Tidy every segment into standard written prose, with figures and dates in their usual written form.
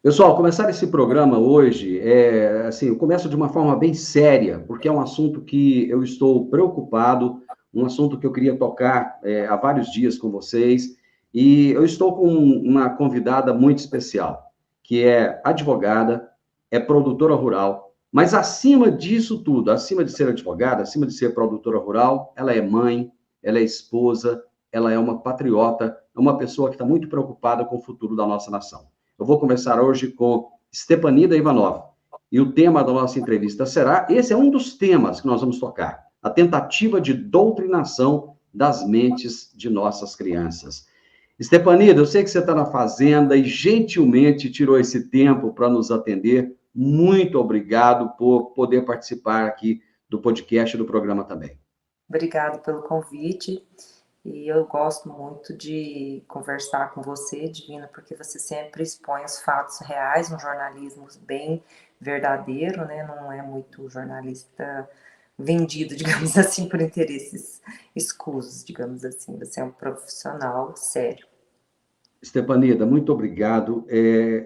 Pessoal, começar esse programa hoje assim, eu começo de uma forma bem séria, porque é um assunto que eu estou preocupado, um assunto que eu queria tocar há vários dias com vocês, e eu estou com uma convidada muito especial, que é advogada, é produtora rural, mas acima disso tudo, acima de ser advogada, acima de ser produtora rural, ela é mãe, ela é esposa, ela é uma patriota, é uma pessoa que está muito preocupada com o futuro da nossa nação. Eu vou conversar hoje com Stepanida Ivanov. E o tema da nossa entrevista será: esse é um dos temas que nós vamos tocar, a tentativa de doutrinação das mentes de nossas crianças. Stepanida, eu sei que você está na fazenda e gentilmente tirou esse tempo para nos atender. Muito obrigado por poder participar aqui do podcast e do programa também. Obrigada pelo convite. E eu gosto muito de conversar com você, Divina, porque você sempre expõe os fatos reais, um jornalismo bem verdadeiro, né? Não é muito jornalista vendido, digamos assim, por interesses escusos, digamos assim. Você é um profissional sério. Stepanida, muito obrigado.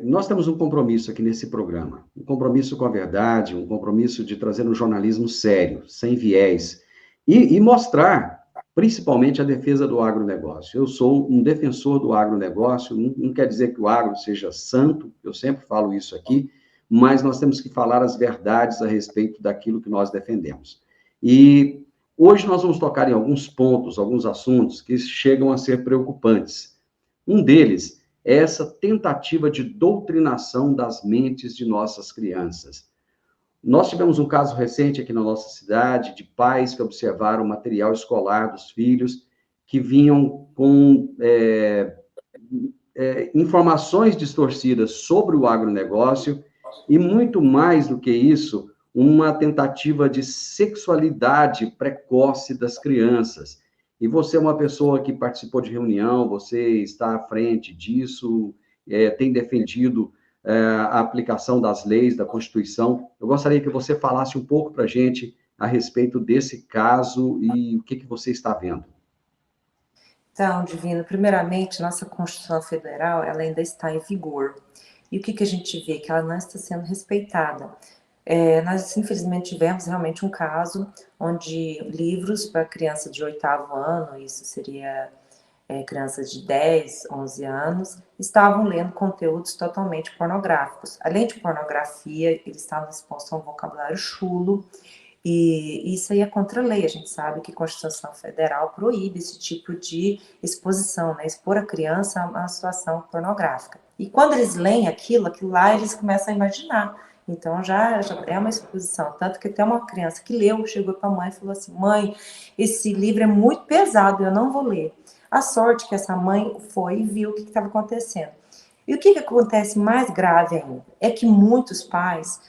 Nós temos um compromisso aqui nesse programa, um compromisso com a verdade, um compromisso de trazer um jornalismo sério, sem viés, e mostrar, principalmente, a defesa do agronegócio. Eu sou um defensor do agronegócio, não quer dizer que o agro seja santo, eu sempre falo isso aqui, mas nós temos que falar as verdades a respeito daquilo que nós defendemos. E hoje nós vamos tocar em alguns pontos, alguns assuntos que chegam a ser preocupantes. Um deles é essa tentativa de doutrinação das mentes de nossas crianças. Nós tivemos um caso recente aqui na nossa cidade de pais que observaram o material escolar dos filhos que vinham com informações distorcidas sobre o agronegócio e, muito mais do que isso, uma tentativa de sexualidade precoce das crianças. E você é uma pessoa que participou de reunião, você está à frente disso, tem defendido a aplicação das leis, da Constituição. Eu gostaria que você falasse um pouco para a gente a respeito desse caso e o que você está vendo. Então, Divino, primeiramente, nossa Constituição Federal, ela ainda está em vigor. E o que a gente vê? Que ela não está sendo respeitada. Nós, infelizmente, tivemos realmente um caso onde livros para criança de 8º ano, isso seria crianças de 10, 11 anos, estavam lendo conteúdos totalmente pornográficos. Além de pornografia, eles estavam expostos a um vocabulário chulo, e isso aí é contra a lei. A gente sabe que a Constituição Federal proíbe esse tipo de exposição, né? Expor a criança a uma situação pornográfica. E quando eles leem aquilo lá, eles começam a imaginar. Então já é uma exposição. Tanto que até uma criança que leu chegou para a mãe e falou assim: mãe, esse livro é muito pesado, eu não vou ler. A sorte que essa mãe foi e viu o que estava acontecendo. E o que acontece mais grave ainda é que muitos pais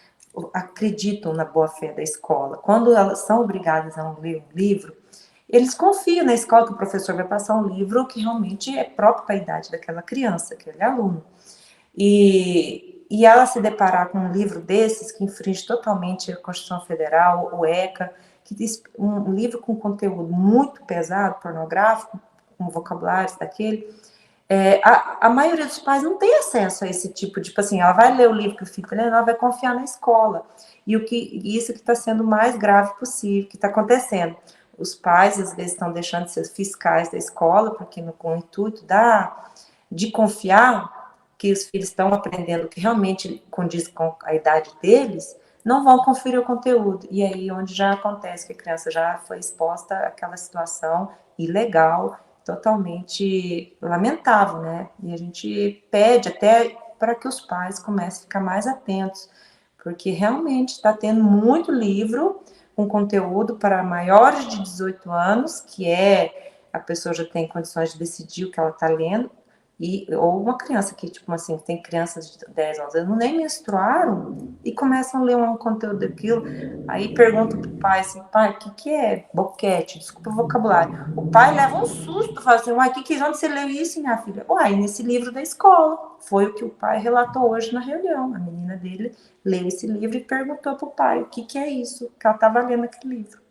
acreditam na boa-fé da escola. Quando elas são obrigadas a ler um livro, eles confiam na escola que o professor vai passar um livro que realmente é próprio para a idade daquela criança, aquele aluno. E ela se deparar com um livro desses, que infringe totalmente a Constituição Federal, o ECA, que diz um livro com conteúdo muito pesado, pornográfico, com vocabulários daquele, a maioria dos pais não tem acesso a esse tipo de, tipo assim, ela vai ler o livro que o filho está lendo, ela vai confiar na escola. E isso que está sendo o mais grave possível, que está acontecendo. Os pais, às vezes, estão deixando de ser fiscais da escola, porque com o intuito de confiar que os filhos estão aprendendo o que realmente condiz com a idade deles, não vão conferir o conteúdo. E aí onde já acontece que a criança já foi exposta àquela situação ilegal, totalmente lamentável, né? E a gente pede até para que os pais comecem a ficar mais atentos, porque realmente está tendo muito livro com conteúdo para maiores de 18 anos, que a pessoa já tem condições de decidir o que ela está lendo, ou uma criança que, tipo assim, tem crianças de 10, 11 anos, nem menstruaram e começam a ler um conteúdo daquilo, aí perguntam pro pai assim: pai, o que é boquete? Desculpa o vocabulário. O pai leva um susto, fala assim: uai, onde você leu isso, minha filha? Uai, nesse livro da escola. Foi o que o pai relatou hoje na reunião. A menina dele leu esse livro e perguntou pro pai o que é isso, que ela estava lendo aquele livro.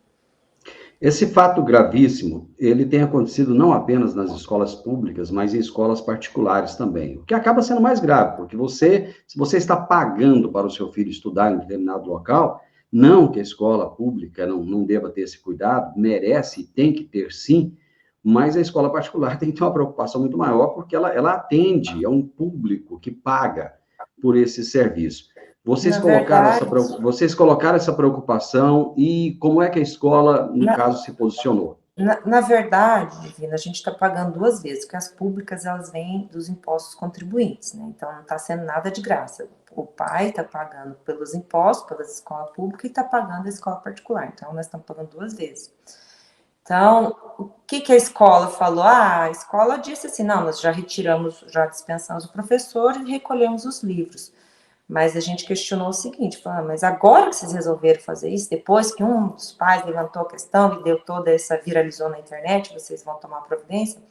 Esse fato gravíssimo, ele tem acontecido não apenas nas escolas públicas, mas em escolas particulares também. O que acaba sendo mais grave, porque se você está pagando para o seu filho estudar em determinado local, não que a escola pública não deva ter esse cuidado, merece e tem que ter sim, mas a escola particular tem que ter uma preocupação muito maior, porque ela atende a um público que paga por esse serviço. Na verdade, Vocês colocaram essa preocupação e como é que a escola, no na, caso, se posicionou? na verdade, Divina, a gente está pagando duas vezes, porque as públicas elas vêm dos impostos contribuintes, né? Então não está sendo nada de graça. O pai está pagando pelos impostos, pela escola pública, e está pagando a escola particular. Então nós estamos pagando duas vezes. Então, o que, que a escola falou? Ah, a escola disse assim, não, nós já retiramos, já dispensamos o professor e recolhemos os livros. Mas a gente questionou o seguinte, falou, ah, mas agora que vocês resolveram fazer isso, depois que um dos pais levantou a questão e deu toda essa, viralizou na internet, vocês vão tomar providência?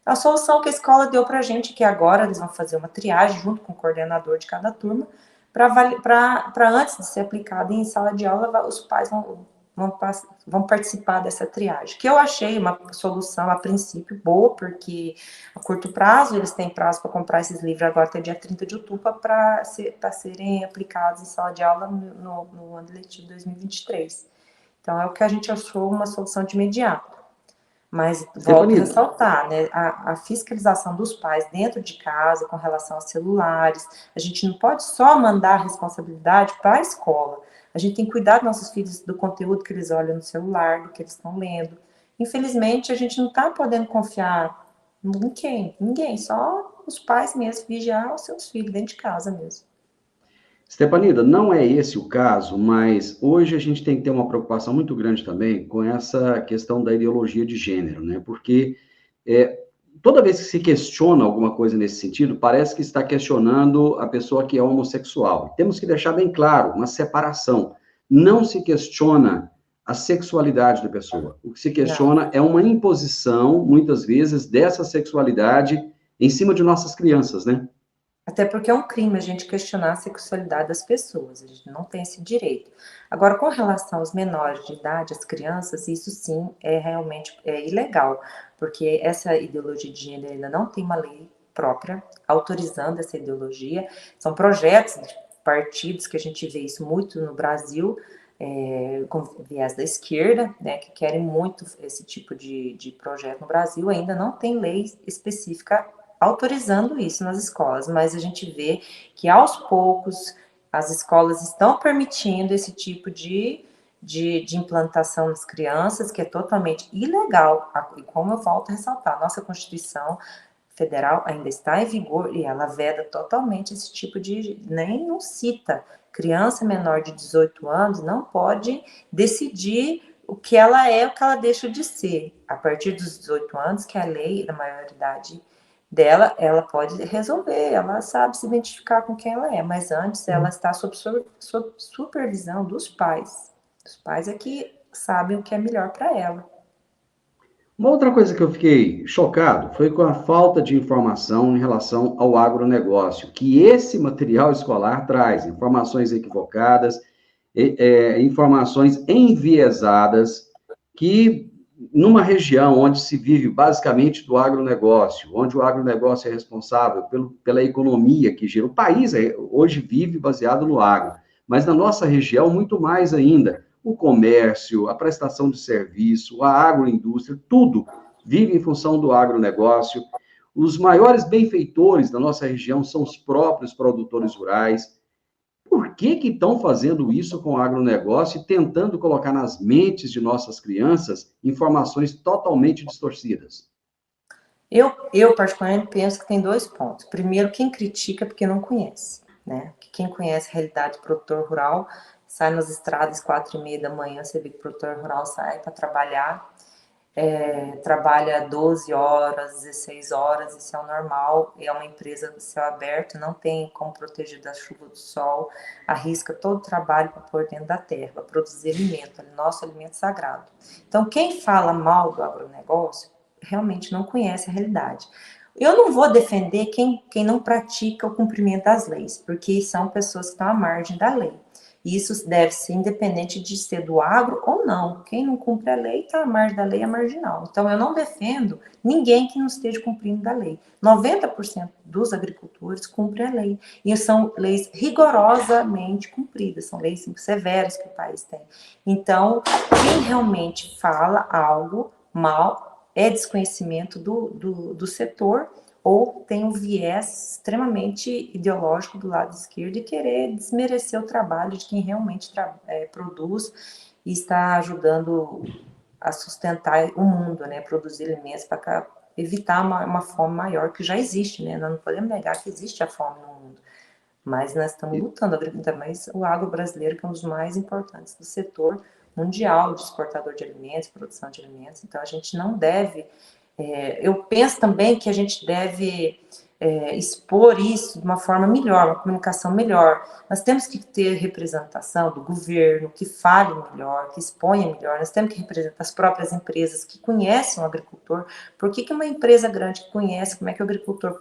A solução que a escola deu para a gente é que agora eles vão fazer uma triagem junto com o coordenador de cada turma, para antes de ser aplicado em sala de aula, os pais vão participar dessa triagem, que eu achei uma solução, a princípio, boa, porque a curto prazo, eles têm prazo para comprar esses livros agora até dia 30 de outubro, para serem aplicados em sala de aula no ano letivo 2023. Então, é o que a gente achou uma solução de imediato. Mas, volto a Stepanida, ressaltar, né, a fiscalização dos pais dentro de casa, com relação aos celulares, a gente não pode só mandar a responsabilidade para a escola. A gente tem que cuidar dos nossos filhos, do conteúdo que eles olham no celular, do que eles estão lendo. Infelizmente, a gente não está podendo confiar em quem? Ninguém, só os pais mesmo, vigiar os seus filhos dentro de casa mesmo. Stepanida, não é esse o caso, mas hoje a gente tem que ter uma preocupação muito grande também com essa questão da ideologia de gênero, né? Porque é, toda vez que se questiona alguma coisa nesse sentido, parece que está questionando a pessoa que é homossexual. Temos que deixar bem claro, uma separação. Não se questiona a sexualidade da pessoa. O que se Não. questiona é uma imposição, muitas vezes, dessa sexualidade em cima de nossas crianças, né? Até porque é um crime a gente questionar a sexualidade das pessoas, a gente não tem esse direito. Agora, com relação aos menores de idade, as crianças, isso sim é realmente ilegal, porque essa ideologia de gênero ainda não tem uma lei própria autorizando essa ideologia. São projetos de partidos que a gente vê isso muito no Brasil, com viés da esquerda, né, que querem muito esse tipo de projeto no Brasil, ainda não tem lei específica autorizando isso nas escolas, mas a gente vê que aos poucos as escolas estão permitindo esse tipo de implantação nas crianças, que é totalmente ilegal. E como eu volto a ressaltar, a nossa Constituição Federal ainda está em vigor e ela veda totalmente esse tipo de. Nem não cita. Criança menor de 18 anos não pode decidir o que ela é, o que ela deixa de ser. A partir dos 18 anos, que é a lei da maioridade dela, ela pode resolver, ela sabe se identificar com quem ela é, mas antes ela está sob supervisão dos pais. Os pais é que sabem o que é melhor para ela. Uma outra coisa que eu fiquei chocado foi com a falta de informação em relação ao agronegócio, que esse material escolar traz informações equivocadas, informações enviesadas, que numa região onde se vive basicamente do agronegócio, onde o agronegócio é responsável pela economia que gira, o país hoje vive baseado no agro, mas na nossa região muito mais ainda, o comércio, a prestação de serviço, a agroindústria, tudo vive em função do agronegócio. Os maiores benfeitores da nossa região são os próprios produtores rurais. Por que estão fazendo isso com o agronegócio e tentando colocar nas mentes de nossas crianças informações totalmente distorcidas? Eu particularmente penso que tem dois pontos. Primeiro, quem critica é porque não conhece, né? Quem conhece a realidade do produtor rural sai nas estradas 4h30 da manhã, você vê que o produtor rural sai para trabalhar, trabalha 12 horas, 16 horas, isso é o normal, é uma empresa do céu aberto, não tem como proteger da chuva do sol, arrisca todo o trabalho para pôr dentro da terra, para produzir alimento, nosso alimento sagrado. Então, quem fala mal do agronegócio realmente não conhece a realidade. Eu não vou defender quem não pratica o cumprimento das leis, porque são pessoas que estão à margem da lei. E isso deve ser independente de ser do agro ou não. Quem não cumpre a lei está à margem da lei, é marginal. Então, eu não defendo ninguém que não esteja cumprindo a lei. 90% dos agricultores cumprem a lei. E são leis rigorosamente cumpridas, são leis severas que o país tem. Então, quem realmente fala algo mal é desconhecimento do setor ou tem um viés extremamente ideológico do lado esquerdo e querer desmerecer o trabalho de quem realmente produz e está ajudando a sustentar o mundo, né? Produzir alimentos para evitar uma fome maior que já existe, né? Nós não podemos negar que existe a fome no mundo, mas nós estamos lutando, ainda mais o agro brasileiro, que é um dos mais importantes do setor mundial de exportador de alimentos, produção de alimentos. Então, a gente não deve... eu penso também que a gente deve expor isso de uma forma melhor, uma comunicação melhor. Nós temos que ter representação do governo, que fale melhor, que exponha melhor. Nós temos que representar as próprias empresas que conhecem o agricultor. Por que uma empresa grande que conhece como é que o agricultor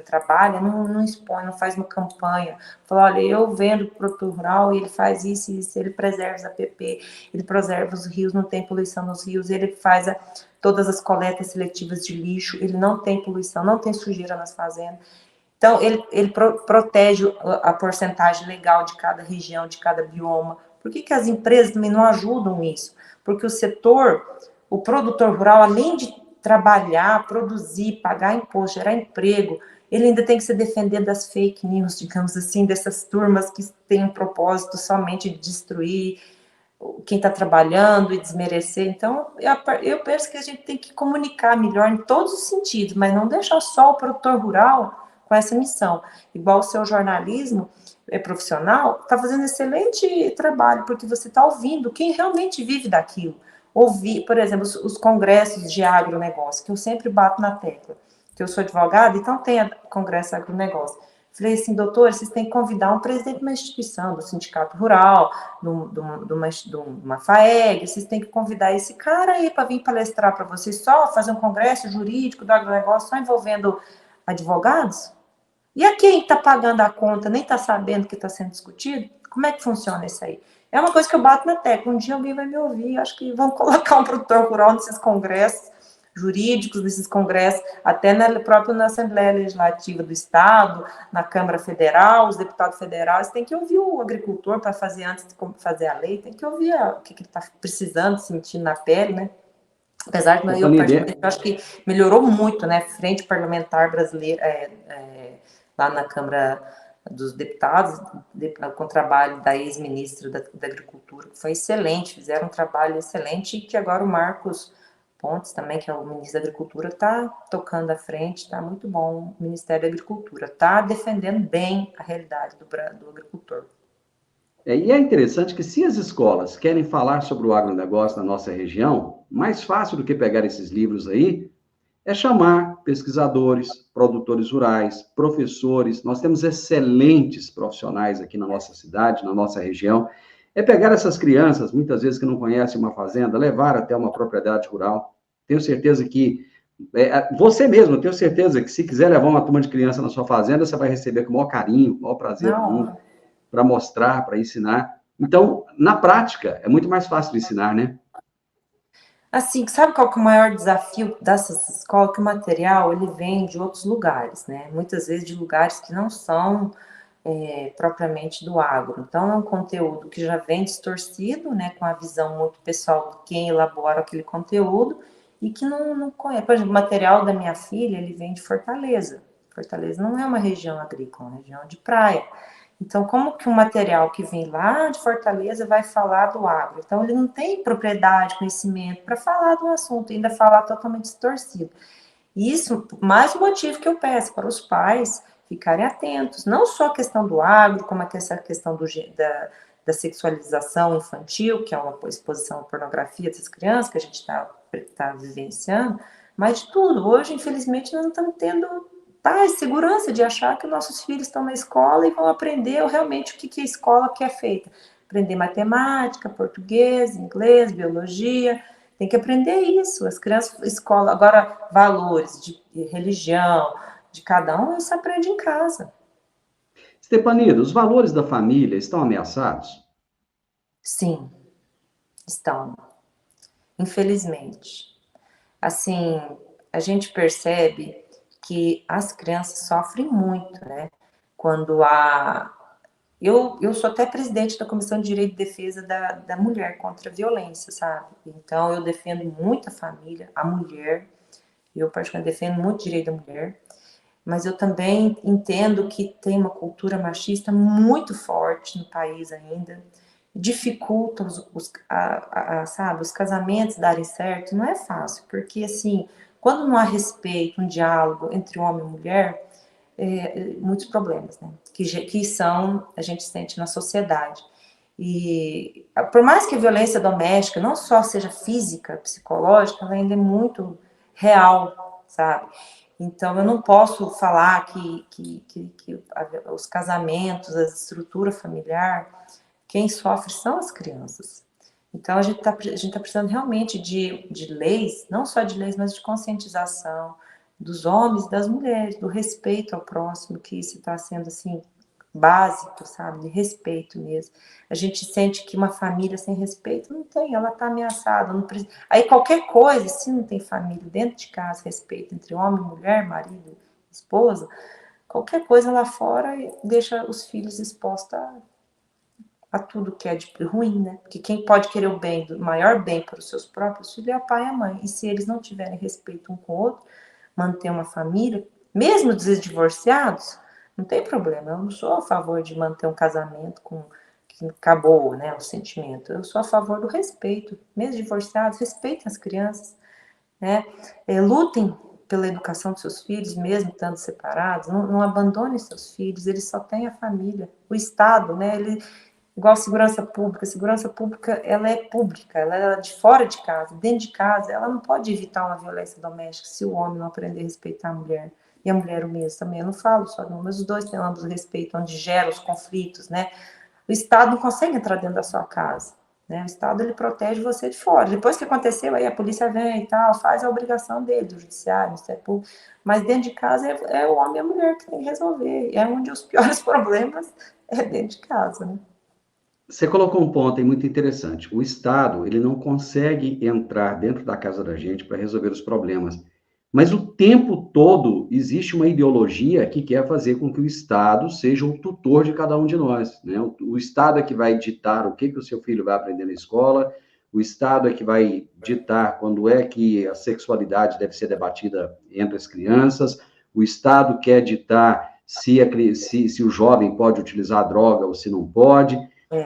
trabalha, não expõe, não faz uma campanha? Fala, olha, eu vendo produtor rural e ele faz isso e isso, ele preserva os APP, ele preserva os rios, não tem poluição nos rios, ele faz todas as coletas seletivas de lixo, ele não tem poluição, não tem sujeira nas fazendas. Então, ele protege a porcentagem legal de cada região, de cada bioma. Por que as empresas também não ajudam isso? Porque o produtor rural, além de trabalhar, produzir, pagar imposto, gerar emprego, ele ainda tem que se defender das fake news, digamos assim, dessas turmas que têm um propósito somente de destruir quem está trabalhando e desmerecer. Então, eu penso que a gente tem que comunicar melhor em todos os sentidos, mas não deixar só o produtor rural com essa missão. Igual o seu jornalismo profissional está fazendo excelente trabalho, porque você está ouvindo quem realmente vive daquilo. Ouvir, por exemplo, os congressos de agronegócio, que eu sempre bato na tecla, que eu sou advogada, então tem congresso agronegócio. Falei assim, doutor, vocês têm que convidar um presidente de uma instituição, do sindicato rural, de uma FAEG, vocês têm que convidar esse cara aí para vir palestrar para vocês só, fazer um congresso jurídico do agronegócio só envolvendo advogados? E a quem está pagando a conta, nem está sabendo o que está sendo discutido? Como é que funciona isso aí? É uma coisa que eu bato na tecla, um dia alguém vai me ouvir, acho que vão colocar um produtor rural nesses congressos jurídicos, nesses congressos, até na Assembleia Legislativa do Estado, na Câmara Federal, os deputados federais têm que ouvir o agricultor para fazer, antes de fazer a lei, tem que ouvir o que ele está precisando, sentindo na pele, né? Apesar de eu acho que melhorou muito, né? Frente parlamentar brasileira, lá na Câmara dos Deputados, com o trabalho da ex-ministra da Agricultura, que foi excelente, fizeram um trabalho excelente, e que agora o Marcos Pontes também, que é o ministro da Agricultura, está tocando à frente, está muito bom o Ministério da Agricultura, está defendendo bem a realidade do agricultor. E é interessante que se as escolas querem falar sobre o agronegócio na nossa região, mais fácil do que pegar esses livros aí, é chamar pesquisadores, produtores rurais, professores. Nós temos excelentes profissionais aqui na nossa cidade, na nossa região. É pegar essas crianças, muitas vezes que não conhecem uma fazenda, levar até uma propriedade rural. Tenho certeza que, você mesmo, tenho certeza que se quiser levar uma turma de criança na sua fazenda, você vai receber com o maior carinho, com o maior prazer do mundo, para mostrar, para ensinar. Então, na prática, é muito mais fácil de ensinar, né? Assim, sabe qual que é o maior desafio dessas escolas? Que o material, ele vem de outros lugares, né? Muitas vezes de lugares que não são propriamente do agro. Então, é um conteúdo que já vem distorcido, né? Com a visão muito pessoal de quem elabora aquele conteúdo e que não conhece. Por exemplo, o material da minha filha, ele vem de Fortaleza. Fortaleza não é uma região agrícola, é uma região de praia. Então, como que um material que vem lá de Fortaleza vai falar do agro? Então, ele não tem propriedade, conhecimento para falar do assunto, ainda falar totalmente distorcido. Isso, mais um motivo que eu peço para os pais ficarem atentos, não só a questão do agro, como essa questão da sexualização infantil, que é uma exposição à pornografia dessas crianças que a gente está vivenciando, mas de tudo. Hoje, infelizmente, nós não estamos tendo paz, segurança de achar que nossos filhos estão na escola e vão aprender realmente o que a escola quer feita. Aprender matemática, português, inglês, biologia, tem que aprender isso. As crianças, escola, agora, valores de religião, de cada um, isso aprende em casa. Stepanida, os valores da família estão ameaçados? Sim, estão, infelizmente. Assim, a gente percebe que as crianças sofrem muito, né? Quando há. Eu sou até presidente da Comissão de Direito e Defesa da Mulher contra a Violência, sabe? Então, eu defendo muito a família, a mulher. Eu, particularmente, defendo muito o direito da mulher. Mas eu também entendo que tem uma cultura machista muito forte no país ainda, dificulta sabe, os casamentos darem certo, não é fácil, porque assim, quando não há respeito, um diálogo entre homem e mulher, muitos problemas, né, que são, a gente sente na sociedade. E por mais que a violência doméstica não só seja física, psicológica, ela ainda é muito real, sabe? Então, eu não posso falar que os casamentos, a estrutura familiar, quem sofre são as crianças. Então, a gente tá precisando realmente de leis, não só de leis, mas de conscientização dos homens e das mulheres, do respeito ao próximo, que isso está sendo, assim, básico, sabe? De respeito mesmo. A gente sente que uma família sem respeito não tem, ela está ameaçada. Não precisa... Aí qualquer coisa, se não tem família dentro de casa, respeito entre homem, mulher, marido, esposa, qualquer coisa lá fora deixa os filhos expostos a tudo que é de ruim, né? Porque quem pode querer o bem, o maior bem para os seus próprios filhos é o pai e a mãe. E se eles não tiverem respeito um com o outro, manter uma família, mesmo divorciados, não tem problema. Eu não sou a favor de manter um casamento com que acabou, né, o sentimento. Eu sou a favor do respeito. Mesmo divorciados, respeitem as crianças, né? Lutem pela educação dos seus filhos, mesmo estando separados. Não abandonem seus filhos. Eles só têm a família. O Estado, né? Ele igual segurança pública, ela é pública, ela é de fora de casa, dentro de casa, ela não pode evitar uma violência doméstica se o homem não aprender a respeitar a mulher. E a mulher o mesmo também, eu não falo só não, mas os dois têm ambos respeito, onde gera os conflitos, né? O Estado não consegue entrar dentro da sua casa, né? O Estado, ele protege você de fora. Depois que aconteceu, aí a polícia vem e tal, faz a obrigação dele, do judiciário, do Ministério Público, mas dentro de casa é o homem e a mulher que tem que resolver, é onde os piores problemas é dentro de casa, né? Você colocou um ponto aí muito interessante. O Estado, ele não consegue entrar dentro da casa da gente para resolver os problemas. Mas o tempo todo existe uma ideologia que quer fazer com que o Estado seja o tutor de cada um de nós, né? O Estado é que vai ditar o que o seu filho vai aprender na escola, o Estado é que vai ditar quando é que a sexualidade deve ser debatida entre as crianças, o Estado quer ditar se o jovem pode utilizar droga ou se não pode.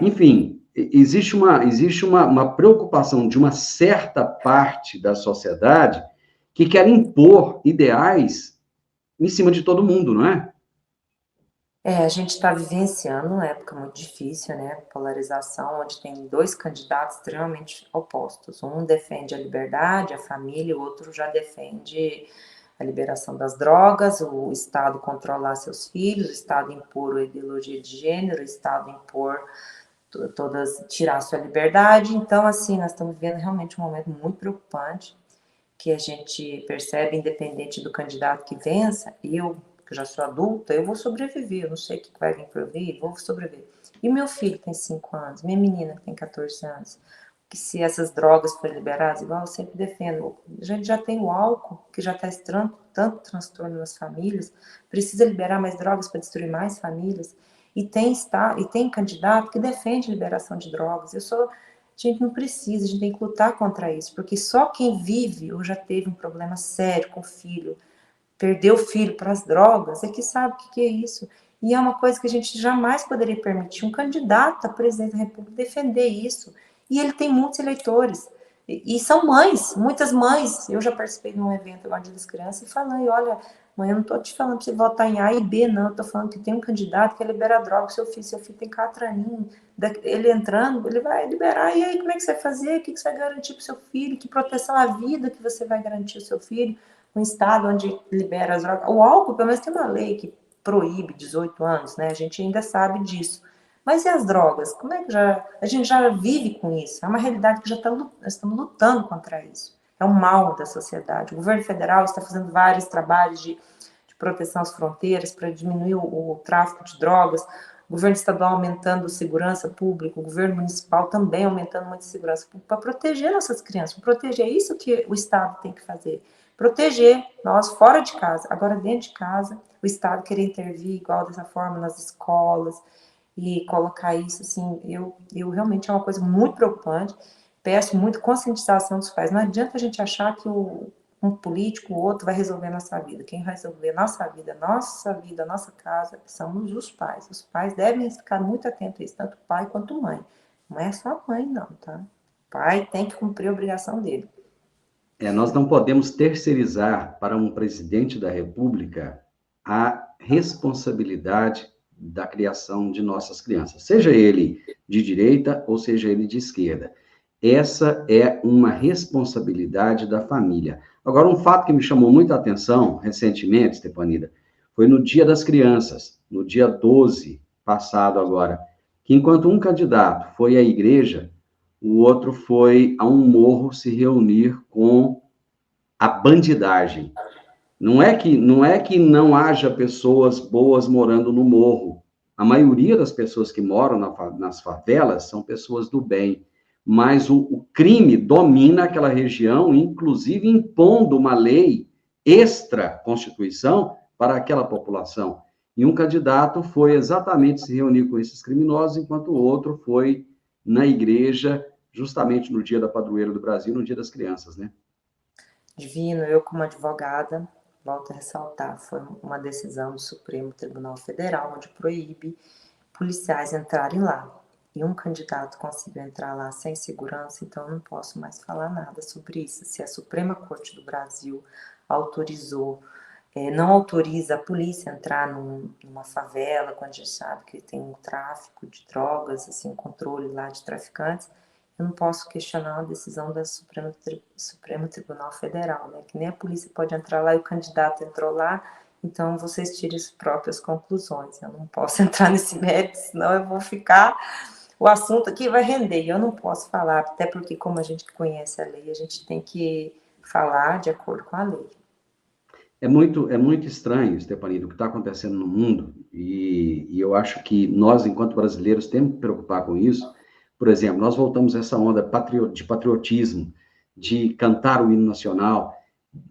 Enfim, existe uma preocupação de uma certa parte da sociedade que quer impor ideais em cima de todo mundo, não é? A gente está vivenciando uma época muito difícil, né? Polarização, onde tem dois candidatos extremamente opostos. Um defende a liberdade, a família, o outro já defende a liberação das drogas, o Estado controlar seus filhos, o Estado impor a ideologia de gênero, o Estado impor tirar sua liberdade. Então, assim, nós estamos vivendo realmente um momento muito preocupante, que a gente percebe, independente do candidato que vença, eu, que já sou adulta, eu vou sobreviver, eu não sei o que vai vir por vir, vou sobreviver. E meu filho tem 5 anos, minha menina que tem 14 anos, que se essas drogas forem liberadas, igual eu sempre defendo, a gente já tem o álcool, que já está estranho, tanto transtorno nas famílias, precisa liberar mais drogas para destruir mais famílias, e tem candidato que defende a liberação de drogas. A gente não precisa, a gente tem que lutar contra isso, porque só quem vive ou já teve um problema sério com o filho, perdeu o filho para as drogas, é que sabe o que é isso. E é uma coisa que a gente jamais poderia permitir um candidato a presidente da República defender isso. E ele tem muitos eleitores. E são mães, muitas mães. Eu já participei de um evento agora das crianças e falei, olha, mãe, eu não estou te falando para você votar em A e B, não. Eu estou falando que tem um candidato que libera droga pro seu filho tem 4 aninhos. Ele entrando, ele vai liberar. E aí, como é que você vai fazer? O que você vai garantir para o seu filho? Que proteção à vida que você vai garantir ao seu filho? Um estado onde libera as drogas. O álcool, pelo menos, tem uma lei que proíbe 18 anos, né? A gente ainda sabe disso. Mas e as drogas? Como é que a gente já vive com isso? É uma realidade que nós estamos lutando contra isso. É um mal da sociedade. O governo federal está fazendo vários trabalhos de proteção às fronteiras para diminuir o tráfico de drogas. o governo estadual aumentando segurança pública, o governo municipal também aumentando muito segurança pública para proteger nossas crianças, para proteger isso que o Estado tem que fazer, proteger nós fora de casa, agora dentro de casa, o Estado querer intervir igual dessa forma nas escolas e colocar isso, assim, eu realmente é uma coisa muito preocupante, peço muito conscientização dos pais, não adianta a gente achar que um político, o outro vai resolver a nossa vida. Quem vai resolver a nossa vida, nossa casa, somos os pais. Os pais devem ficar muito atentos a isso, tanto pai quanto mãe. Não é só a mãe, não, tá? O pai tem que cumprir a obrigação dele. Nós não podemos terceirizar para um presidente da República a responsabilidade da criação de nossas crianças, seja ele de direita ou seja ele de esquerda. Essa é uma responsabilidade da família. Agora, um fato que me chamou muita atenção recentemente, Stefanida, foi no Dia das Crianças, no dia 12 passado agora, que enquanto um candidato foi à igreja, o outro foi a um morro se reunir com a bandidagem. Não é que não haja pessoas boas morando no morro. A maioria das pessoas que moram nas favelas são pessoas do bem. Mas o crime domina aquela região, inclusive impondo uma lei extra-constituição para aquela população. E um candidato foi exatamente se reunir com esses criminosos, enquanto o outro foi na igreja, justamente no dia da padroeira do Brasil, no dia das crianças, né? Divino, eu como advogada, volto a ressaltar, foi uma decisão do Supremo Tribunal Federal, onde proíbe policiais entrarem lá. E um candidato conseguiu entrar lá sem segurança, então eu não posso mais falar nada sobre isso. Se a Suprema Corte do Brasil autorizou, não autoriza a polícia a entrar numa favela, quando a gente sabe que tem um tráfico de drogas, assim, um controle lá de traficantes, eu não posso questionar a decisão do Supremo Tribunal Federal, né? Que nem a polícia pode entrar lá e o candidato entrou lá, então vocês tirem as próprias conclusões. Eu não posso entrar nesse mérito, senão eu vou ficar... O assunto aqui vai render, e eu não posso falar, até porque como a gente conhece a lei, a gente tem que falar de acordo com a lei. É muito estranho, Stefanida, o que está acontecendo no mundo, e eu acho que nós, enquanto brasileiros, temos que preocupar com isso. Por exemplo, nós voltamos a essa onda de patriotismo, de cantar o hino nacional,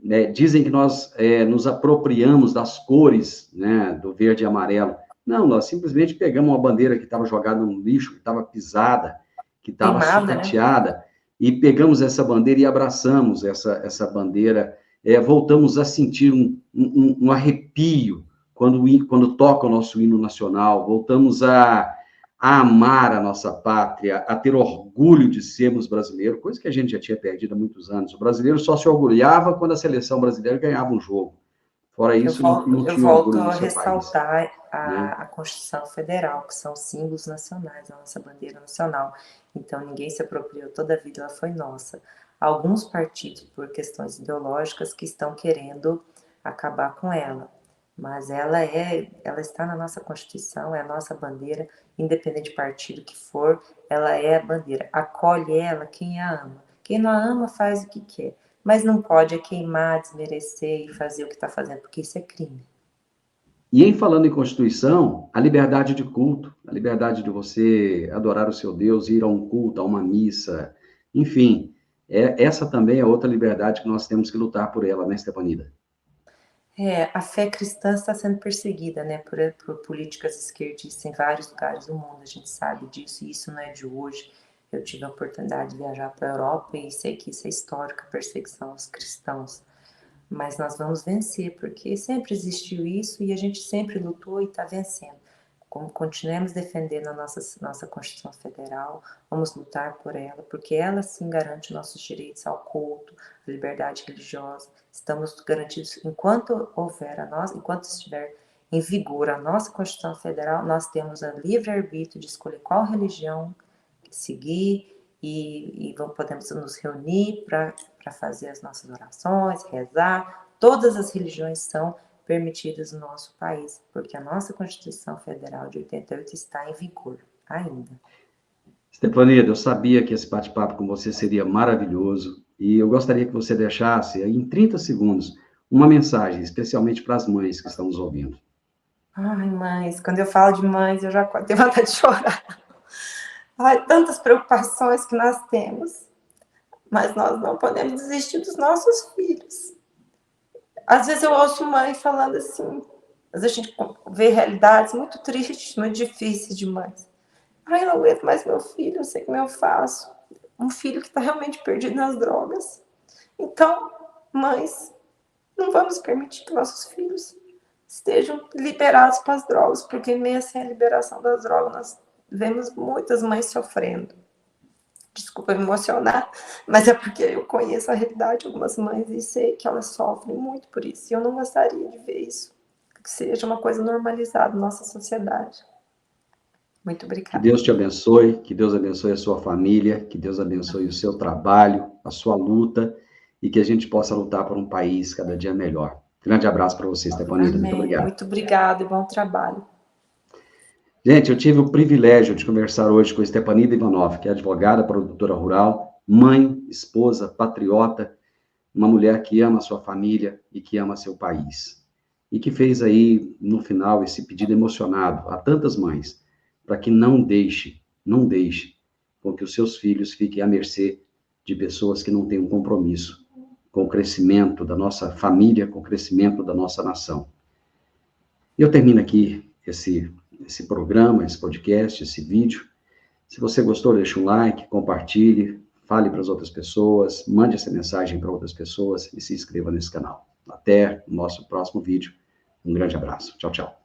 né? Dizem que nós nos apropriamos das cores, né, do verde e amarelo. Não, nós simplesmente pegamos uma bandeira que estava jogada no lixo, que estava pisada, que estava sucateada, né? E pegamos essa bandeira e abraçamos essa bandeira. Voltamos a sentir um arrepio quando toca o nosso hino nacional, voltamos a amar a nossa pátria, a ter orgulho de sermos brasileiros, coisa que a gente já tinha perdido há muitos anos. O brasileiro só se orgulhava quando a seleção brasileira ganhava um jogo. Fora isso, não tinha orgulho do seu país. Eu volto a ressaltar a Constituição Federal, que são símbolos nacionais, a nossa bandeira nacional. Então, ninguém se apropriou, toda a vida ela foi nossa. Alguns partidos, por questões ideológicas, que estão querendo acabar com ela. Mas ela está na nossa Constituição, é a nossa bandeira, independente de partido que for, ela é a bandeira. Acolhe ela quem a ama. Quem não a ama faz o que quer. Mas não pode queimar, desmerecer e fazer o que está fazendo, porque isso é crime. E em falando em Constituição, a liberdade de culto, a liberdade de você adorar o seu Deus, ir a um culto, a uma missa, enfim, essa também é outra liberdade que nós temos que lutar por ela, né, Stefanida? A fé cristã está sendo perseguida, né, por políticas esquerdistas em vários lugares do mundo, a gente sabe disso, e isso não é de hoje. Eu tive a oportunidade de viajar para a Europa e sei que isso é histórico, a perseguição aos cristãos. Mas nós vamos vencer, porque sempre existiu isso e a gente sempre lutou e está vencendo. Como continuemos defendendo a nossa Constituição Federal, vamos lutar por ela, porque ela sim garante nossos direitos ao culto, à liberdade religiosa. Estamos garantidos enquanto estiver em vigor a nossa Constituição Federal, nós temos a livre-arbítrio de escolher qual religião seguir e podemos nos reunir para fazer as nossas orações, rezar. Todas as religiões são permitidas no nosso país, porque a nossa Constituição Federal de 88 está em vigor ainda. Stefanida, eu sabia que esse bate-papo com você seria maravilhoso e eu gostaria que você deixasse, em 30 segundos, uma mensagem, especialmente para as mães que estão nos ouvindo. Ai, mães, quando eu falo de mães, eu já tenho vontade de chorar. Ai, tantas preocupações que nós temos, mas nós não podemos desistir dos nossos filhos. Às vezes eu ouço mãe falando assim, às vezes a gente vê realidades muito tristes, muito difíceis de mães. Ai, eu não aguento mais meu filho, não sei como eu faço. Um filho que está realmente perdido nas drogas. Então, mães, não vamos permitir que nossos filhos estejam liberados para as drogas, porque mesmo sem a liberação das drogas, nós vemos muitas mães sofrendo. Desculpa me emocionar, mas é porque eu conheço a realidade de algumas mães e sei que elas sofrem muito por isso. E eu não gostaria de ver isso, que seja uma coisa normalizada na nossa sociedade. Muito Que obrigada. Deus te abençoe, que Deus abençoe a sua família, que Deus abençoe o seu trabalho, a sua luta, e que a gente possa lutar por um país cada dia melhor. Grande abraço para você, Stepanida. Muito Amém. obrigado. Muito obrigada e bom trabalho. Gente, eu tive o privilégio de conversar hoje com Stepanida Ivanov, que é advogada, produtora rural, mãe, esposa, patriota, uma mulher que ama a sua família e que ama seu país. E que fez aí, no final, esse pedido emocionado a tantas mães, para que não deixe com que os seus filhos fiquem à mercê de pessoas que não têm um compromisso com o crescimento da nossa família, com o crescimento da nossa nação. Eu termino aqui esse programa, esse podcast, esse vídeo. Se você gostou, deixe um like, compartilhe, fale para as outras pessoas, mande essa mensagem para outras pessoas e se inscreva nesse canal. Até o nosso próximo vídeo. Um grande abraço. Tchau, tchau.